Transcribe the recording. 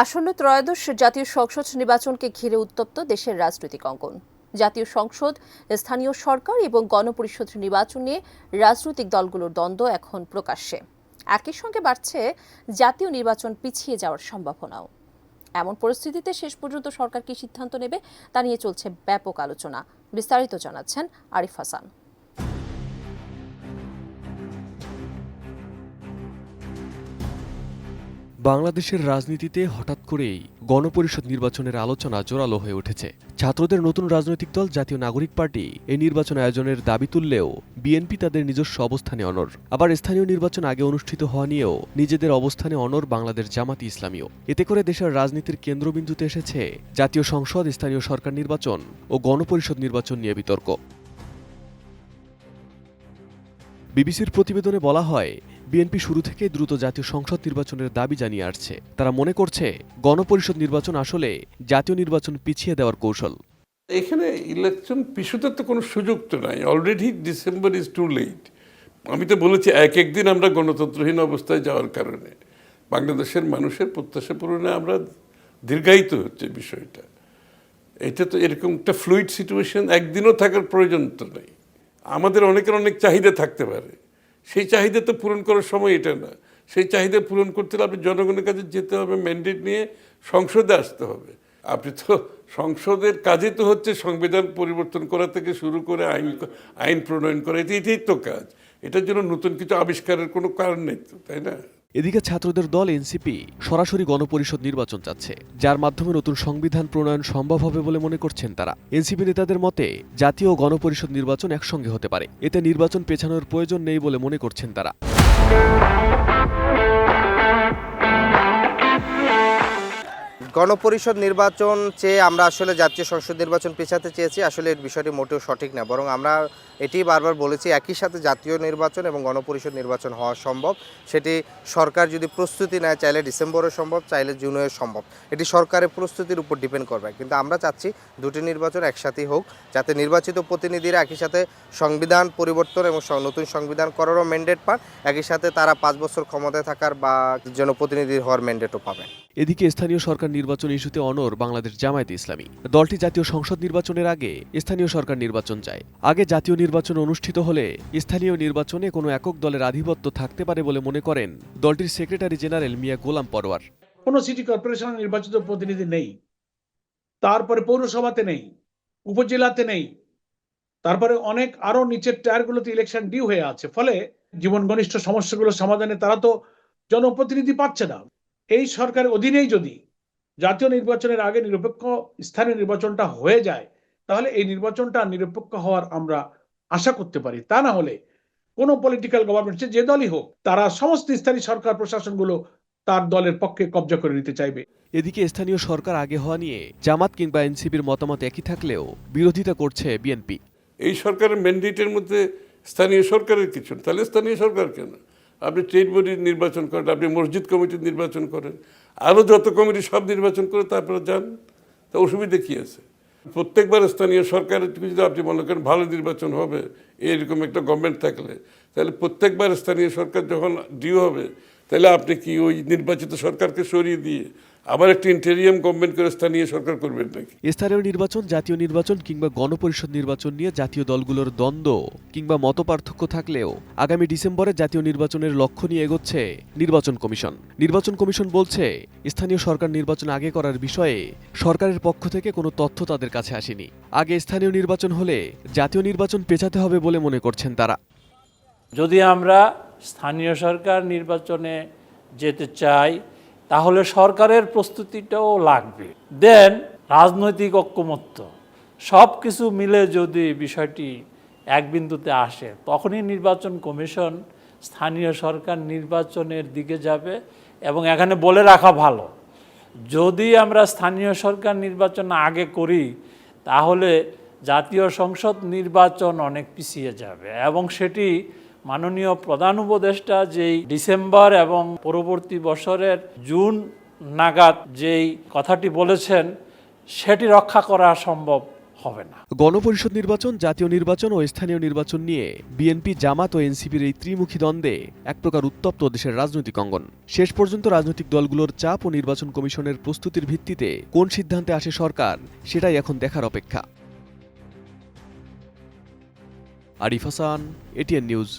আসন্ন ত্রয়োদশ জাতীয় সংসদ নির্বাচনকে ঘিরে উত্তপ্ত দেশের রাজনৈতিক অঙ্গন। জাতীয় সংসদ, স্থানীয় সরকার এবং গণপরিষদ নির্বাচন নিয়ে রাজনৈতিক দলগুলোর দ্বন্দ্ব এখন প্রকাশ্যে। একই সঙ্গে বাড়ছে জাতীয় নির্বাচন পিছিয়ে যাওয়ার সম্ভাবনাও। এমন পরিস্থিতিতে শেষ পর্যন্ত সরকার কি সিদ্ধান্ত নেবে তা নিয়ে চলছে ব্যাপক আলোচনা। বিস্তারিত জানাচ্ছেন আরিফ হাসান। বাংলাদেশের রাজনীতিতে হঠাৎ করেই গণপরিষদ নির্বাচনের আলোচনা জোরালো হয়ে উঠেছে। ছাত্রদের নতুন রাজনৈতিক দল জাতীয় নাগরিক পার্টি এই নির্বাচন আয়োজনের দাবি তুললেও বিএনপি তাদের নিজস্ব অবস্থানে অনড়। আবার স্থানীয় নির্বাচন আগে অনুষ্ঠিত হওয়া নিয়েও নিজেদের অবস্থানে অনড় বাংলাদেশ জামাতি ইসলামীও। এতে করে দেশের রাজনীতির কেন্দ্রবিন্দুতে এসেছে জাতীয় সংসদ, স্থানীয় সরকার নির্বাচন ও গণপরিষদ নির্বাচন নিয়ে বিতর্ক। বিবিসির প্রতিবেদনে বলা হয়, বিএনপি শুরু থেকে দ্রুত জাতীয় সংসদ নির্বাচনের দাবি জানিয়ে আসছে। তারা মনে করছে গণপরিষদ নির্বাচন আসলে জাতীয় নির্বাচন পিছিয়ে দেওয়ার কৌশল। এখানে ইলেকশন পিছুতে তো কোনো সুযোগ তো নাই। Already December is too late. আমি তো বলেছি একদিন আমরা গণতন্ত্রহীন অবস্থায় যাওয়ার কারণে বাংলাদেশের মানুষের প্রত্যাশা পূরণে আমরা দীর্ঘায়িত হচ্ছে বিষয়টা। এটা তো এরকম একটা ফ্লুইড সিচুয়েশন, একদিনও থাকার প্রয়োজন তো নেই। আমাদের অনেকের অনেক চাহিদা থাকতে পারে, সেই চাহিদা তো পূরণ করার সময় এটা না। সেই চাহিদা পূরণ করতে হলে আপনি জনগণের কাছে যেতে হবে, ম্যান্ডেট নিয়ে সংসদে আসতে হবে। আপনি তো সংসদের কাজই তো হচ্ছে সংবিধান পরিবর্তন করা থেকে শুরু করে আইন প্রণয়ন করা, এটাই তো কাজ। এটার জন্য নতুন কিছু আবিষ্কারের কোনো কারণ নেই তো, তাই না? এদিকে ছাত্রদের দল এনসিপি সরাসরি গণপরিষদ নির্বাচন চাচ্ছে, যার মাধ্যমে নতুন সংবিধান প্রণয়ন সম্ভব হবে বলে মনে করছেন তারা। এনসিপি নেতাদের মতে জাতীয় ও গণপরিষদ নির্বাচন একসঙ্গে হতে পারে, এতে নির্বাচন পেছানোর প্রয়োজন নেই বলে মনে করছেন তারা। গণপরিষদ নির্বাচন চেয়ে আমরা আসলে জাতীয় সংসদ নির্বাচন পেছাতে চেয়েছি, আসলে এর বিষয়টি মোটেও সঠিক না। বরং আমরা এটি বারবার বলেছি, একই সাথে জাতীয় নির্বাচন এবং গণপরিষদ নির্বাচন হওয়া সম্ভব। সেটি সরকার যদি প্রস্তুতি নেয়, চাইলে ডিসেম্বরে সম্ভব, চাইলে জুনে সম্ভব। এটি সরকারের প্রস্তুতির উপর ডিপেন্ড করবে। কিন্তু আমরা চাচ্ছি দুটি নির্বাচন একসাথেই হোক, যাতে নির্বাচিত প্রতিনিধিরা একই সাথে সংবিধান পরিবর্তন এবং নতুন সংবিধান করারও ম্যান্ডেট পান, একই সাথে তারা 5 বছর ক্ষমতায় থাকার বা জনপ্রতিনিধি হওয়ার ম্যান্ডেটও পাবে। এদিকে স্থানীয় সরকার নির্বাচন ইস্যুতে অনড় বাংলাদেশ জামায়াতে ইসলামী। দলটি জাতীয় সংসদ নির্বাচনের আগে স্থানীয় সরকার নির্বাচন চায়। আগে জাতীয় নির্বাচন অনুষ্ঠিত হলে স্থানীয় নির্বাচনে কোনো একক দলের আধিপত্য থাকতে পারে বলে মনে করেন দলটির সেক্রেটারি জেনারেল মিয়া গোলাম পরোয়ার। কোনো সিটি কর্পোরেশন নির্বাচিত প্রতিনিধি নেই, তারপরে পৌরসভাতে নেই, উপজেলাতে নেই, তারপরে অনেক আরো নিচের টায়ারগুলোতে ইলেকশন ডিউ হয়ে আছে। ফলে জীবন ঘনিষ্ঠ সমস্যাগুলো সমাধানে তারা তো জনপ্রতিনিধি পাচ্ছে না। এই সরকারের অধীনেই যদি জাতীয় নির্বাচনের আগে নিরপেক্ষ স্থানীয় নির্বাচনটা হয়ে যায়, তাহলে এই নির্বাচনটা নিরপেক্ষ হওয়ার আমরা আশা করতে পারি। তা না হলে কোনো পলিটিক্যাল গভর্নমেন্ট যে দলই হোক, তারা সমস্ত স্থানীয় সরকার প্রশাসনগুলো তার দলের পক্ষে কবজা করে নিতে চাইবে। এদিকে স্থানীয় সরকার আগে হওয়া নিয়ে জামাত কিংবা এনসিপির মতামত একই থাকলেও বিরোধিতা করছে বিএনপি। এই সরকারের ম্যান্ডেটের মধ্যে স্থানীয় সরকারের কিছু, তাহলে স্থানীয় সরকার কেন? আপনি ট্রেড বডির নির্বাচন করেন, আপনি মসজিদ কমিটির নির্বাচন করেন, আরও যত কমিটি সব নির্বাচন করে তারপরে যান, তা অসুবিধা কী আছে? প্রত্যেকবার স্থানীয় সরকারের যদি আপনি মনে করেন ভালো নির্বাচন হবে, এরকম একটা গভর্নমেন্ট থাকলে, তাহলে প্রত্যেকবার স্থানীয় সরকার যখন ডিউ হবে, তাহলে আপনি কি ওই নির্বাচিত সরকারকে সরিয়ে দিয়ে আবার একটা ইন্টেরিয়াম গভর্নমেন্ট করে স্থানীয় সরকার করবেন নাকি? স্থানীয় নির্বাচন, জাতীয় নির্বাচন কিংবা গণপরিষদ নির্বাচন নিয়ে জাতীয় দলগুলোর দ্বন্দ্ব কিংবা মতপার্থক্য থাকলেও আগামী ডিসেম্বরে জাতীয় নির্বাচনের লক্ষ্য নিয়ে এগোচ্ছে নির্বাচন কমিশন। নির্বাচন কমিশন বলছে, স্থানীয় সরকার নির্বাচন আগে করার বিষয়ে সরকারের পক্ষ থেকে কোনো তথ্য তাদের কাছে আসেনি। আগে স্থানীয় নির্বাচন হলে জাতীয় নির্বাচন পেছাতে হবে বলে মনে করছেন তারা। যদি আমরা স্থানীয় সরকার নির্বাচনে যেতে চাই, তাহলে সরকারের প্রস্তুতিটাও লাগবে। দেন রাজনৈতিক ঐকমত্য সব কিছু মিলে যদি বিষয়টি এক বিন্দুতে আসে, তখনই নির্বাচন কমিশন স্থানীয় সরকার নির্বাচনের দিকে যাবে। এবং এখানে বলে রাখা ভালো, যদি আমরা স্থানীয় সরকার নির্বাচন আগে করি, তাহলে জাতীয় সংসদ নির্বাচন অনেক পিছিয়ে যাবে। এবং সেটি মাননীয় প্রধান উপদেষ্টা যেই ডিসেম্বর এবং পরবর্তী বছরের জুন নাগাদ যেই কথাটি বলেছেন, সেটি রক্ষা করা সম্ভব হবে না। গণপরিষদ নির্বাচন, জাতীয় নির্বাচন ও স্থানীয় নির্বাচন নিয়ে বিএনপি, জামাত ও এনসিপির এই ত্রিমুখী দ্বন্দ্বে এক প্রকার উত্তপ্ত দেশের রাজনৈতিক অঙ্গন। শেষ পর্যন্ত রাজনৈতিক দলগুলোর চাপ ও নির্বাচন কমিশনের প্রস্তুতির ভিত্তিতে কোন সিদ্ধান্তে আসে সরকার, সেটাই এখন দেখার অপেক্ষা। Arif Hasan, ATN news.